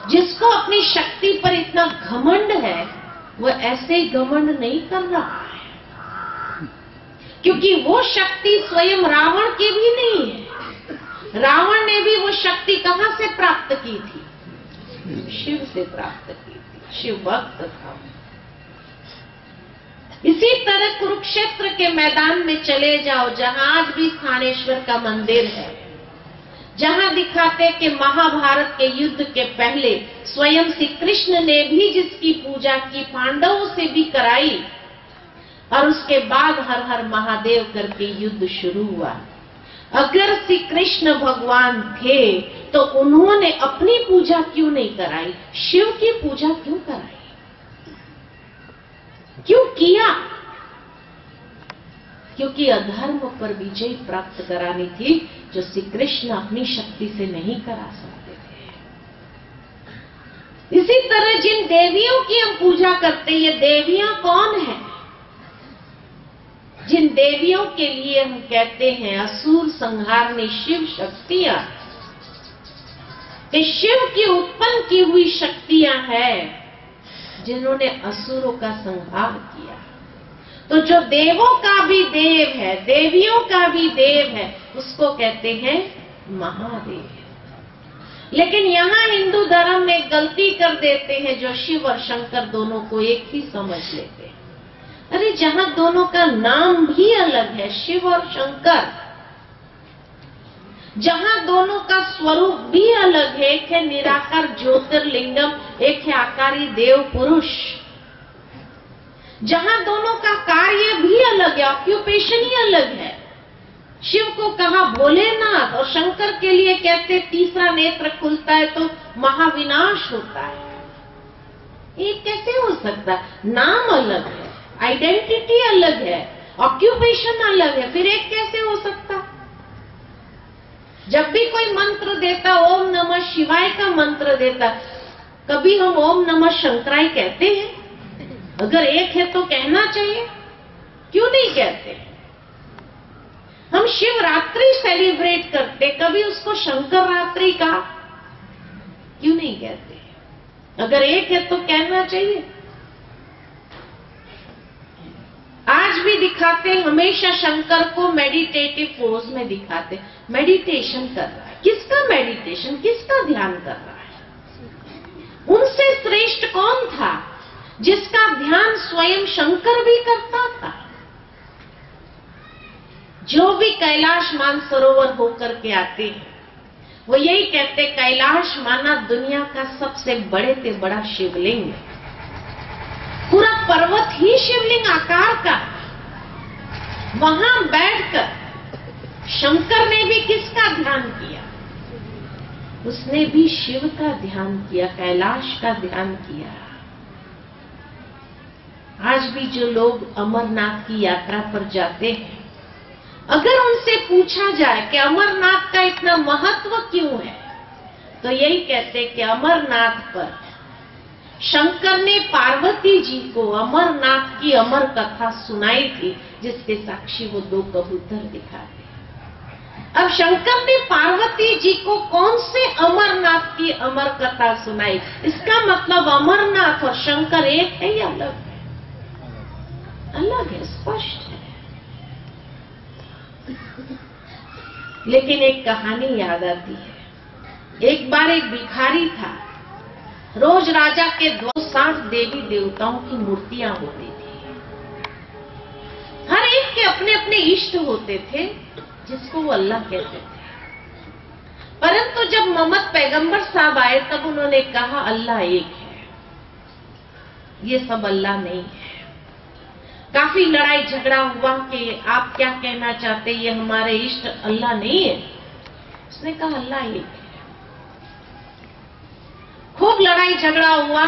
जिसको अपनी शक्ति पर इतना घमंड है, वो ऐसे घमंड नहीं कर रहा है, क्योंकि वो शक्ति स्वयं रावण की भी नहीं है। रावण ने भी वो शक्ति कहां से प्राप्त की थी? शिव से प्राप्त की थी, शिव भक्त था। इसी तरह कुरुक्षेत्र के मैदान में चले जाओ, जहां आज भी स्थानेश्वर का मंदिर है, जहां दिखाते कि महाभारत के युद्ध के पहले स्वयं श्री कृष्ण ने भी जिसकी पूजा की, पांडवों से भी कराई, और उसके बाद हर हर महादेव करके युद्ध शुरू हुआ। अगर श्री कृष्ण भगवान थे तो उन्होंने अपनी पूजा क्यों नहीं कराई? शिव की पूजा क्यों कराई? क्यों किया? क्योंकि अधर्म पर विजय प्राप्त करानी थी, जो श्री कृष्ण अपनी शक्ति से नहीं करा सकते थे। इसी तरह जिन देवियों की हम पूजा करते हैं, ये देवियां कौन है? जिन देवियों के लिए हम कहते हैं असुर संहारनी शिव शक्तियां, ये शिव की उत्पन्न की हुई शक्तियां हैं, जिन्होंने असुरों का संहार किया। तो जो देवों का भी देव है, देवियों का भी देव है, उसको कहते हैं महादेव। लेकिन यहां हिंदू धर्म में गलती कर देते हैं, जो शिव और शंकर दोनों को एक ही समझ लेते हैं। अरे जहां दोनों का नाम भी अलग है, शिव और शंकर, जहां दोनों का स्वरूप भी अलग है, एक है निराकार ज्योतिर्लिंगम, एक है आकारी देव पुरुष, जहां दोनों का कार्य भी अलग है, ऑक्यूपेशन ही अलग है। शिव को कहा भोलेनाथ, और शंकर के लिए कहते तीसरा नेत्र खुलता है तो महाविनाश होता है। ये कैसे हो सकता? नाम अलग है, आइडेंटिटी अलग है, ऑक्यूपेशन अलग है, फिर एक कैसे हो सकता? जब भी कोई मंत्र देता, ओम नमः शिवाय का मंत्र देता, कभी हम ओम नमः शंकराय कहते हैं? अगर एक है तो कहना चाहिए, क्यों नहीं कहते? हम शिवरात्रि सेलिब्रेट करते, कभी उसको शंकर रात्रि का क्यों नहीं कहते? अगर एक है तो कहना चाहिए। आज भी दिखाते, हमेशा शंकर को मेडिटेटिव पोज में दिखाते, मेडिटेशन कर रहा है। किसका मेडिटेशन, किसका ध्यान कर रहा है? उनसे श्रेष्ठ कौन था जिसका ध्यान स्वयं शंकर भी करता था? जो भी कैलाश मानसरोवर होकर के आते हैं, वो यही कहते, कैलाश माना दुनिया का सबसे बड़े से बड़ा शिवलिंग, पूरा पर्वत ही शिवलिंग आकार का। वहां बैठकर शंकर ने भी किसका ध्यान किया? उसने भी शिव का ध्यान किया, कैलाश का ध्यान किया। आज भी जो लोग अमरनाथ की यात्रा पर जाते हैं, अगर उनसे पूछा जाए कि अमरनाथ का इतना महत्व क्यों है, तो यही कहते कि अमरनाथ पर शंकर ने पार्वती जी को अमरनाथ की अमर कथा सुनाई थी, जिसके साक्षी वो 2 कबूतर दिखाते। अब शंकर ने पार्वती जी को कौन से अमरनाथ की अमर कथा सुनाई? इसका मतलब अमरनाथ और शंकर एक है या अलग है? अलग है, स्पष्ट है। लेकिन एक कहानी याद आती है। एक बार एक भिखारी था, रोज राजा के 260 देवी देवताओं की मूर्तियां होती थी। हर एक के अपने अपने इष्ट होते थे, जिसको वो अल्लाह कहते थे। परंतु जब मोहम्मद पैगंबर साहब आए, तब उन्होंने कहा अल्लाह एक है, ये सब अल्लाह नहीं है। काफी लड़ाई झगड़ा हुआ कि आप क्या कहना चाहते, ये हमारे इष्ट अल्लाह नहीं है। उसने कहा अल्लाह एक है। खूब लड़ाई झगड़ा हुआ,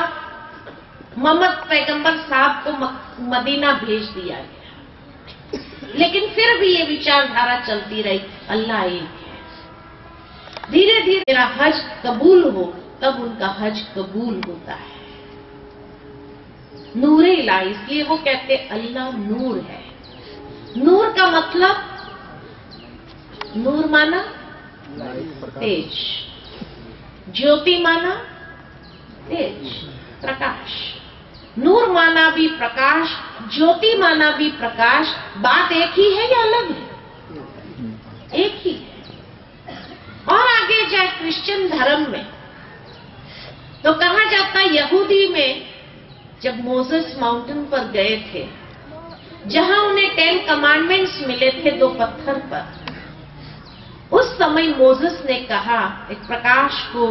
मोहम्मद पैगंबर साहब को मदीना भेज दिया गया, लेकिन फिर भी ये विचारधारा चलती रही अल्लाह एक है। धीरे धीरे मेरा हज कबूल हो, तब उनका हज कबूल होता है। नूरे इलाही, इसलिए वो कहते अल्लाह नूर है। नूर का मतलब, नूर माना तेज, ज्योति माना तेज, प्रकाश। नूर माना भी प्रकाश, ज्योति माना भी प्रकाश। बात एक ही है या अलग है? एक ही है। और आगे जाए क्रिश्चियन धर्म में तो कहा जाता है, यहूदी में जब मोसेस माउंटेन पर गए थे, जहां उन्हें 10 कमांडमेंट्स मिले थे 2 पत्थर पर, उस समय मोसेस ने कहा, एक प्रकाश को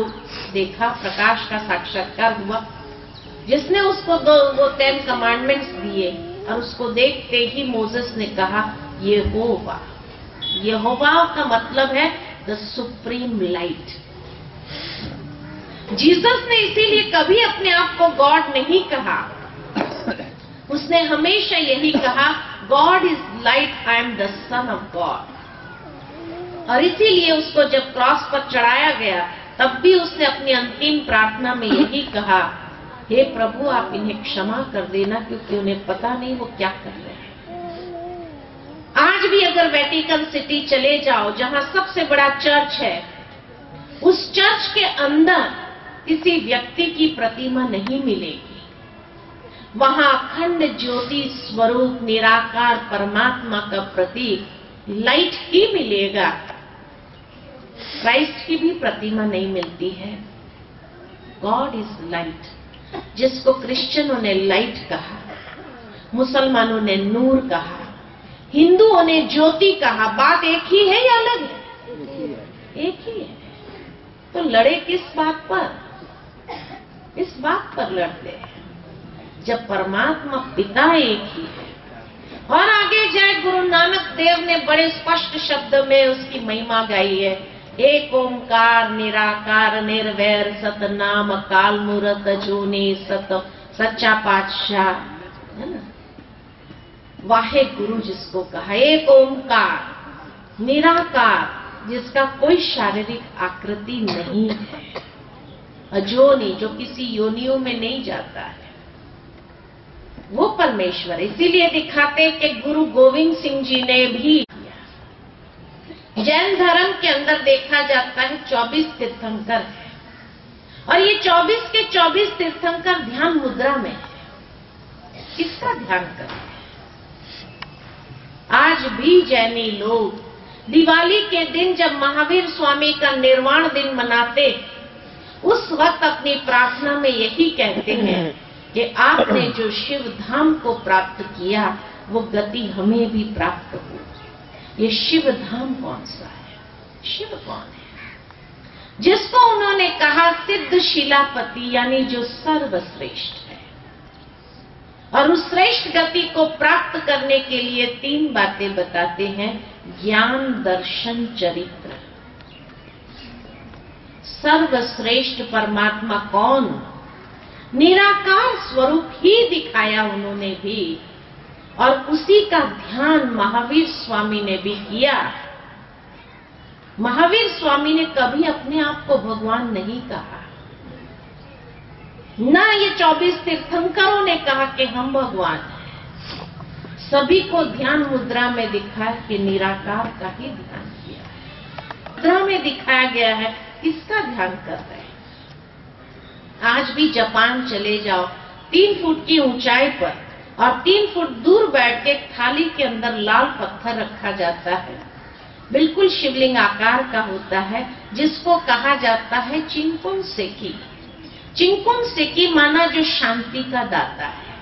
देखा, प्रकाश का साक्षात्कार हुआ, जिसने उसको वो 10 कमांडमेंट्स दिए, और उसको देखते ही मोसेस ने कहा, यहोवा। यहोवा का मतलब है द सुप्रीम लाइट। जीसस ने इसीलिए कभी अपने आप को गॉड नहीं कहा, उसने हमेशा यही कहा, God is light, I am the son of God. और इसीलिए उसको जब क्रॉस पर चढ़ाया गया, तब भी उसने अपनी अंतिम प्रार्थना में यही कहा, हे प्रभु आप इन्हें क्षमा कर देना, क्योंकि उन्हें पता नहीं वो क्या कर रहे हैं। आज भी अगर वेटिकन सिटी चले जाओ, जहां सबसे बड़ा चर्च है, उस चर्च के अंदर किसी व्यक्ति की प्रतिमा नहीं मिलेगी। वहां अखंड ज्योति स्वरूप निराकार परमात्मा का प्रतीक लाइट ही मिलेगा। क्राइस्ट की भी प्रतिमा नहीं मिलती है। गॉड इज लाइट, जिसको क्रिश्चियनों ने लाइट कहा, मुसलमानों ने नूर कहा, हिंदुओं ने ज्योति कहा। बात एक ही है या अलग है? एक ही है। तो लड़े किस बात पर? इस बात पर लड़ते हैं जब परमात्मा पिता एक ही है। और आगे जाए, गुरु नानक देव ने बड़े स्पष्ट शब्द में उसकी महिमा गाई है, एक ओंकार निराकार निर्वैर सतनाम अकाल मूरत अजूनी सत सच्चा पातशाह, है ना, वाहे गुरु जिसको कहा, एक ओंकार निराकार, जिसका कोई शारीरिक आकृति नहीं है, अजोनी, जो किसी योनियों में नहीं जाता है, वो परमेश्वर। इसीलिए दिखाते कि गुरु गोविंद सिंह जी ने भी किया। जैन धर्म के अंदर देखा जाता है 24 तीर्थंकर है, और ये 24 के 24 तीर्थंकर ध्यान मुद्रा में है। किसका ध्यान करें? आज भी जैनी लोग दिवाली के दिन जब महावीर स्वामी का निर्वाण दिन मनाते, उस वक्त अपनी प्रार्थना में यही कहते हैं कि आपने जो शिव धाम को प्राप्त किया, वो गति हमें भी प्राप्त हो। ये शिव धाम कौन सा है? शिव कौन है? जिसको उन्होंने कहा सिद्ध शिलापति, यानी जो सर्वश्रेष्ठ है। और उस श्रेष्ठ गति को प्राप्त करने के लिए 3 बातें बताते हैं, ज्ञान, दर्शन, चरित्र। सर्वश्रेष्ठ परमात्मा कौन? निराकार स्वरूप ही दिखाया उन्होंने भी, और उसी का ध्यान महावीर स्वामी ने भी किया। महावीर स्वामी ने कभी अपने आप को भगवान नहीं कहा, ना ये 24 तीर्थंकरों ने कहा कि हम भगवान हैं। सभी को ध्यान मुद्रा में दिखाया कि निराकार का ही ध्यान किया। मुद्रा में दिखाया गया है, किसका ध्यान कर रहे हैं? आज भी जापान चले जाओ, 3 फुट की ऊंचाई पर और 3 फुट दूर बैठ के थाली के अंदर लाल पत्थर रखा जाता है, बिल्कुल शिवलिंग आकार का होता है, जिसको कहा जाता है चिंकुन सेकी। चिंकुन सेकी माना जो शांति का दाता है।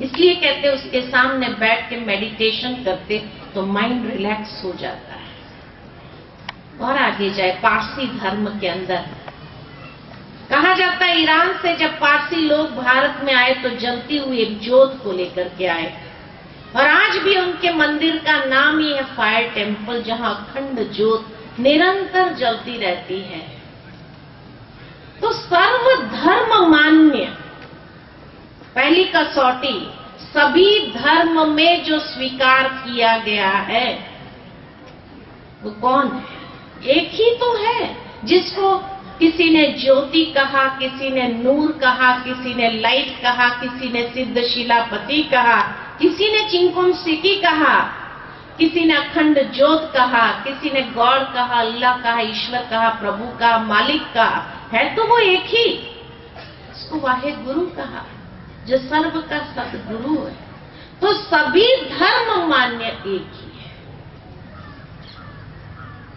इसलिए कहते उसके सामने बैठ के मेडिटेशन करते तो माइंड रिलैक्स हो जाता है। और आगे जाए, पारसी धर्म के अंदर कहा जाता है, ईरान से जब पारसी लोग भारत में आए तो जलती हुई एक जोत को लेकर के आए, और आज भी उनके मंदिर का नाम ही है फायर टेम्पल, जहां अखंड ज्योत निरंतर जलती रहती है। तो सर्वधर्म मान्य पहली कसौटी, सभी धर्म में जो स्वीकार किया गया है वो कौन है? एक ही तो है, जिसको किसी ने ज्योति कहा, किसी ने नूर कहा, किसी ने लाइट कहा, किसी ने सिद्ध शिलापति कहा, किसी ने चिंकुन सिकी कहा, किसी ने अखंड ज्योत कहा, किसी ने गॉड कहा, अल्लाह कहा, ईश्वर कहा, प्रभु कहा, मालिक कहा। है तो वो एक ही। इसको जिसको वाहे गुरु कहा, जो सर्व का सदगुरु है, तो सभी धर्म मान्य एक ही है।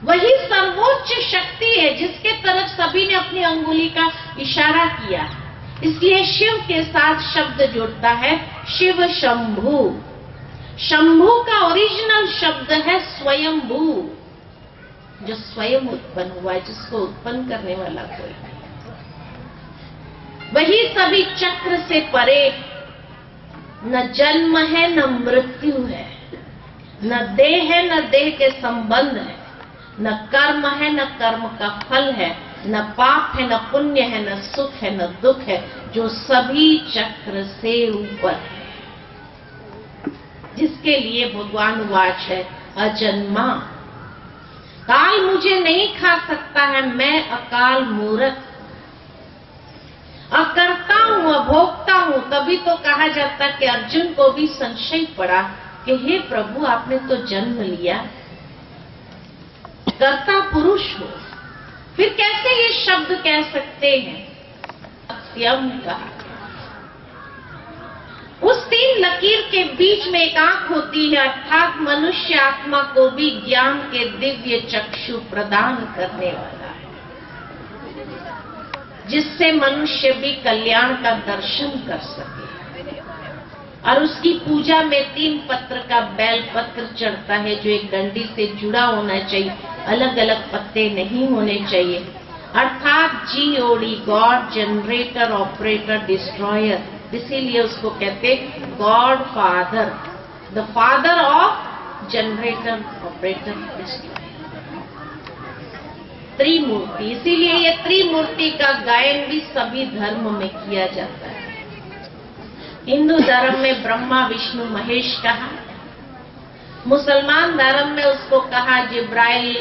वही सर्वोच्च शक्ति है जिसके तरफ सभी ने अपनी अंगुली का इशारा किया। इसलिए शिव के साथ शब्द जुड़ता है शिव शंभु। शंभु का ओरिजिनल शब्द है स्वयंभू, जो स्वयं उत्पन्न हुआ है, जिसको उत्पन्न करने वाला कोई नहीं। वही सभी चक्र से परे, न जन्म है न मृत्यु है, न देह है न देह के संबंध है, न कर्म है न कर्म का फल है, न पाप है न पुण्य है, न सुख है न दुख है, जो सभी चक्र से ऊपर है, जिसके लिए भगवान वाच है अजन्मा। काल मुझे नहीं खा सकता है, मैं अकाल मूर्त, अकर्ता हूं, अभोक्ता हूं। तभी तो कहा जाता कि अर्जुन को भी संशय पड़ा कि हे प्रभु, आपने तो जन्म लिया, कर्ता पुरुष हो, फिर कैसे ये शब्द कह सकते हैं? सत्यम कहा। उस तीन लकीर के बीच में एक आंख होती है, अर्थात मनुष्य आत्मा को भी ज्ञान के दिव्य चक्षु प्रदान करने वाला है, जिससे मनुष्य भी कल्याण का दर्शन कर सके। और उसकी पूजा में 3 पत्र का बेल पत्र चढ़ता है, जो एक डंडी से जुड़ा होना चाहिए, अलग अलग पत्ते नहीं होने चाहिए। अर्थात GOD, God generator operator destroyer. इसीलिए उसको कहते God father, the father of generator operator destroyer, Trimurti. इसीलिए ये त्रिमूर्ति का गायन भी सभी धर्म में किया जाता है। हिंदू धर्म में ब्रह्मा विष्णु महेश कहा, मुसलमान धर्म में उसको कहा जिब्राइल,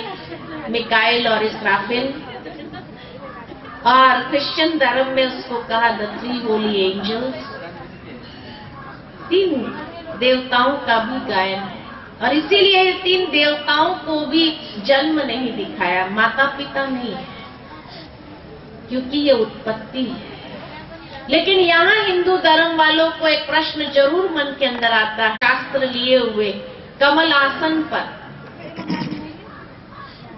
मिकाइल और इसराफिल, और क्रिश्चियन धर्म में उसको कहा द 3 होली एंजल्स। 3 देवताओं का भी गायन है, और इसीलिए 3 देवताओं को भी जन्म नहीं दिखाया, माता पिता नहीं है, क्योंकि ये उत्पत्ति है। लेकिन यहाँ हिंदू धर्म वालों को एक प्रश्न जरूर मन के अंदर आता है, शास्त्र लिए हुए कमल आसन पर,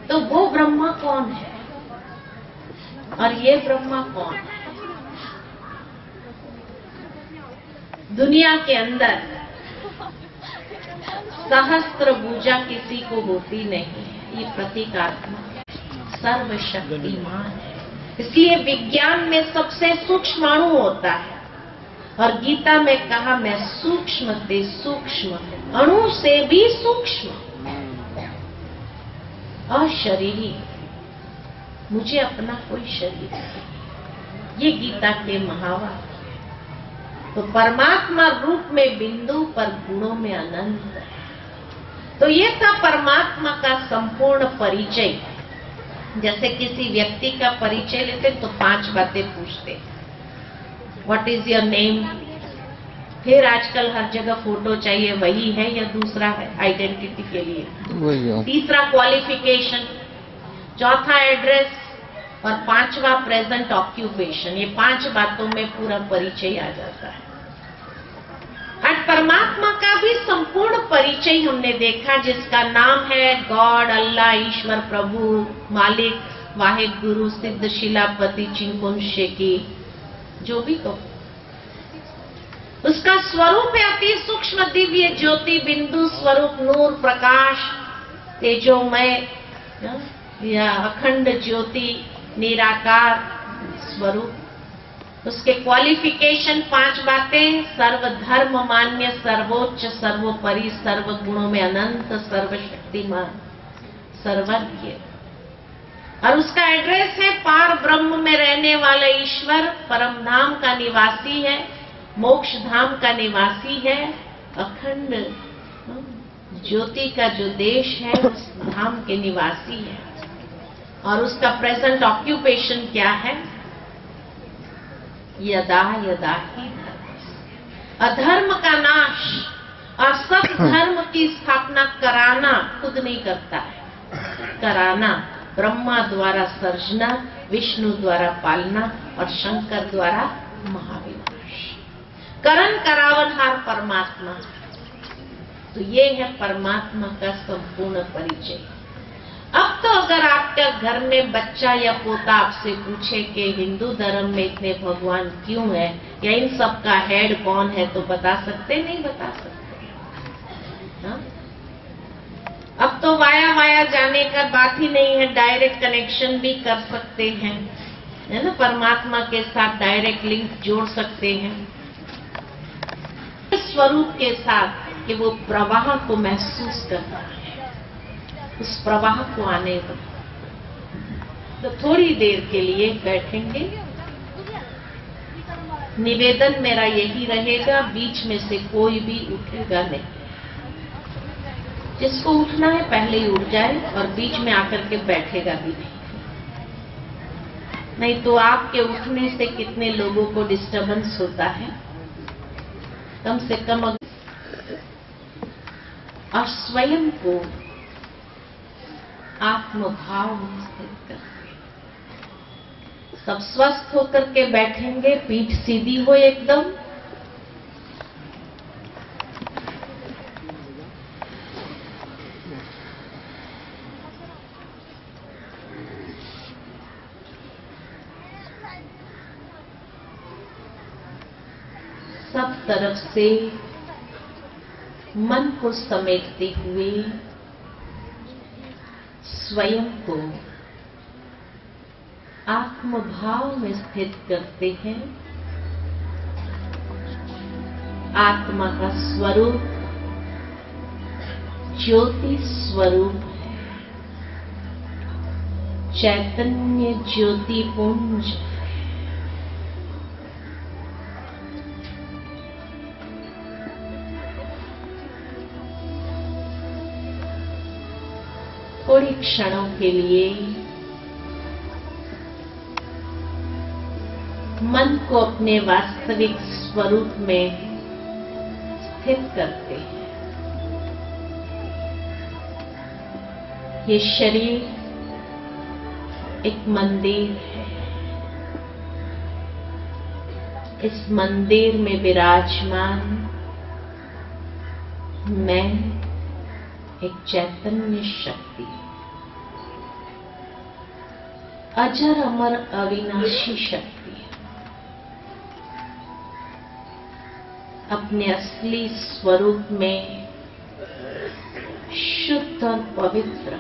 तो वो ब्रह्मा कौन है और ये ब्रह्मा कौन है? दुनिया के अंदर सहस्त्र भुजा किसी को होती नहीं, ये प्रतीकात्मक सर्वशक्तिमान है। इसलिए विज्ञान में सबसे सूक्ष्म अणु होता है, और गीता में कहा मैं सूक्ष्म से सूक्ष्म, अणु से भी सूक्ष्म, अशरीरी, मुझे अपना कोई शरीर नहीं। ये गीता के महावाक्य। तो परमात्मा रूप में बिंदु, पर गुणों में अनंत है। तो ये था परमात्मा का संपूर्ण परिचय। जैसे किसी व्यक्ति का परिचय लेते तो 5 बातें पूछते, व्हाट इज योर नेम, फिर आजकल हर जगह फोटो चाहिए, वही है या दूसरा है आइडेंटिटी के लिए, तीसरा क्वालिफिकेशन, चौथा एड्रेस, और 5वां प्रेजेंट ऑक्यूपेशन। ये 5 बातों में पूरा परिचय आ जाता है। आज परमात्मा का भी संपूर्ण परिचय हमने देखा, जिसका नाम है गॉड, अल्लाह, ईश्वर, प्रभु, मालिक, वाहिगुरु, सिद्ध, शिलापति, चिंकुंशे की, जो भी कहो। उसका स्वरूप है अति सूक्ष्म दिव्य ज्योति बिंदु स्वरूप, नूर, प्रकाश, तेजोमय या अखंड ज्योति, निराकार स्वरूप। उसके क्वालिफिकेशन 5 बातें, सर्वधर्म मान्य, सर्वोच्च, सर्वोपरि, सर्व गुणों में अनंत, सर्वशक्तिमान, सर्वज्ञ। और उसका एड्रेस है पार ब्रह्म में रहने वाला ईश्वर, परम धाम का निवासी है, मोक्ष धाम का निवासी है, अखंड ज्योति का जो देश है उस धाम के निवासी है। और उसका प्रेजेंट ऑक्यूपेशन क्या है? यदा यदा ही धर्म, अधर्म का नाश और सब धर्म की स्थापना कराना खुद नहीं करता है, कराना, ब्रह्मा द्वारा सर्जना, विष्णु द्वारा पालना और शंकर द्वारा महाविनाश, करण करावनहार परमात्मा। तो ये है परमात्मा का संपूर्ण परिचय। अब तो अगर आपका घर में बच्चा या पोता आपसे पूछे कि हिंदू धर्म में इतने भगवान क्यों है या इन सब का हेड कौन है, तो बता सकते? नहीं बता सकते। हा? अब तो वाया जाने का बात ही नहीं है, डायरेक्ट कनेक्शन भी कर सकते हैं, है ना, परमात्मा के साथ डायरेक्ट लिंक जोड़ सकते हैं इस स्वरूप के साथ कि वो प्रवाह को महसूस कर रहा है। उस प्रवाह को आने दो। तो थोड़ी देर के लिए बैठेंगे। निवेदन मेरा यही रहेगा, बीच में से कोई भी उठेगा नहीं। जिसको उठना है पहले ही उठ जाए और बीच में आकर के बैठेगा भी नहीं तो आपके उठने से कितने लोगों को डिस्टरबेंस होता है। कम से कम और स्वयं को आत्मभाव में स्थित करके सब स्वस्थ होकर के बैठेंगे, पीठ सीधी हो एकदम। सब तरफ से मन को समेटते हुए स्वयं को आत्मभाव में स्थित करते हैं। आत्मा का स्वरूप ज्योति स्वरूप है, चैतन्य ज्योति पुंज। थोड़ी क्षणों के लिए मन को अपने वास्तविक स्वरूप में स्थित करते हैं। ये शरीर एक मंदिर है। इस मंदिर में विराजमान मैं एक चैतन्य शक्ति, अजर अमर अविनाशी शक्ति, अपने असली स्वरूप में शुद्ध और पवित्र।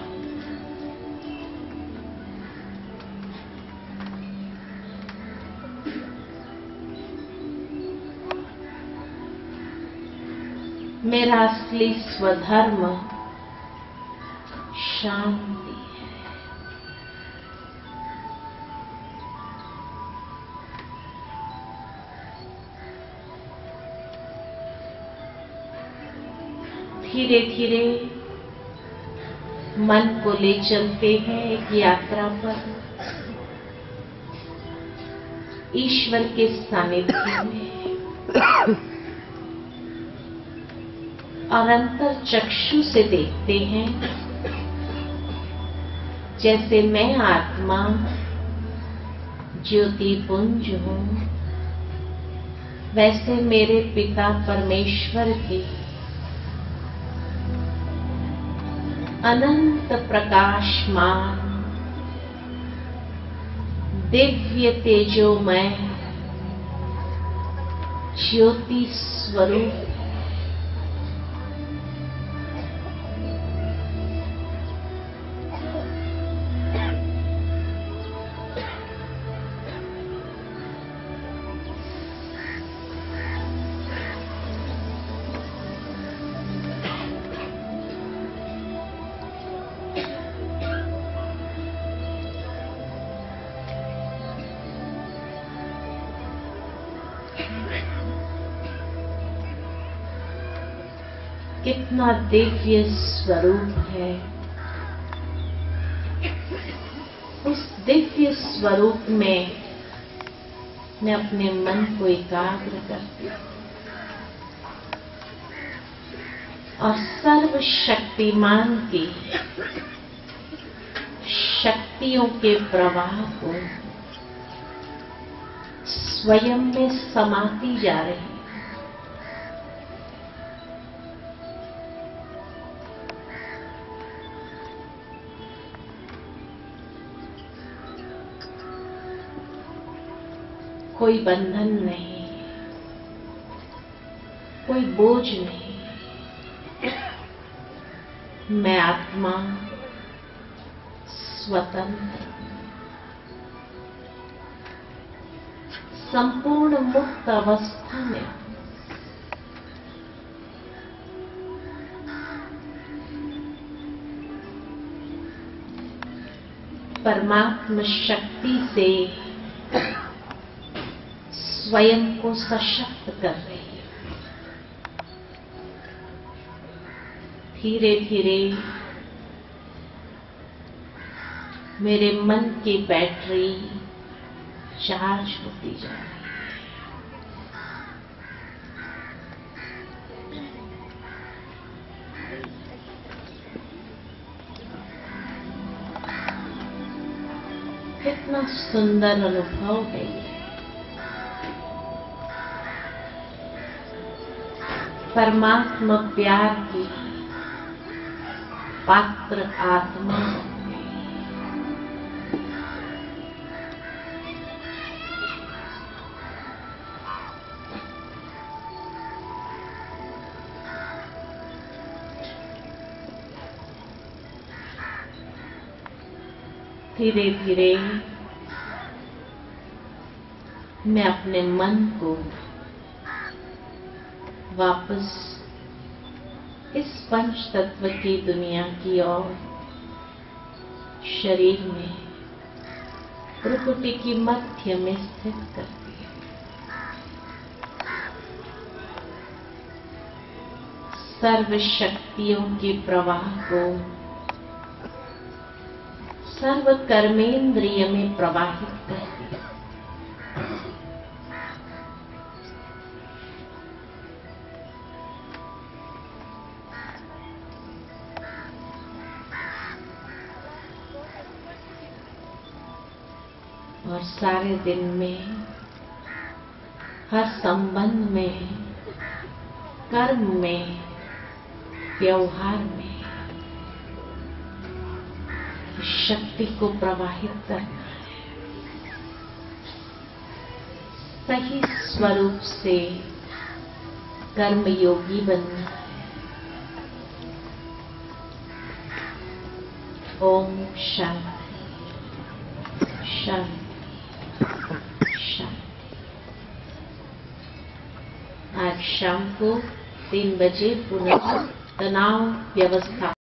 मेरा असली स्वधर्म शांति है। धीरे धीरे मन को ले चलते हैं एक यात्रा पर, ईश्वर के सानिध्य में, और अंतर चक्षु से देखते हैं जैसे मैं आत्मा ज्योति पुंज हूं, वैसे मेरे पिता परमेश्वर की अनंत प्रकाशमान दिव्य तेजोमय ज्योति स्वरूप। कितना दिव्य स्वरूप है। उस दिव्य स्वरूप में मैं अपने मन को एकाग्र करती हूँ और सर्वशक्तिमान की शक्तियों के प्रवाह को स्वयं में समाती जा रही है। कोई बंधन नहीं, कोई बोझ नहीं। मैं आत्मा स्वतंत्र, संपूर्ण मुक्त अवस्था में हूं। परमात्मा शक्ति से स्वयं को सशक्त कर रही है। धीरे धीरे मेरे मन की बैटरी चार्ज होती जा रही है। कितना सुंदर अनुभव है ये। परमात्मा प्यार की पात्र आत्मा, धीरे धीरे मैं अपने मन को वापस इस पंच तत्व की दुनिया की ओर, शरीर में प्रकृति की मध्य में स्थित करती है। सर्व शक्तियों के प्रवाह को सर्व कर्मेंद्रिय में प्रवाहित करती है। और सारे दिन में, हर संबंध में, कर्म में, व्यवहार में शक्ति को प्रवाहित करना है। सही स्वरूप से कर्मयोगी बनना है। ओम शांति शांति शांति। आज शाम को 3 बजे पुनः तनाव व्यवस्था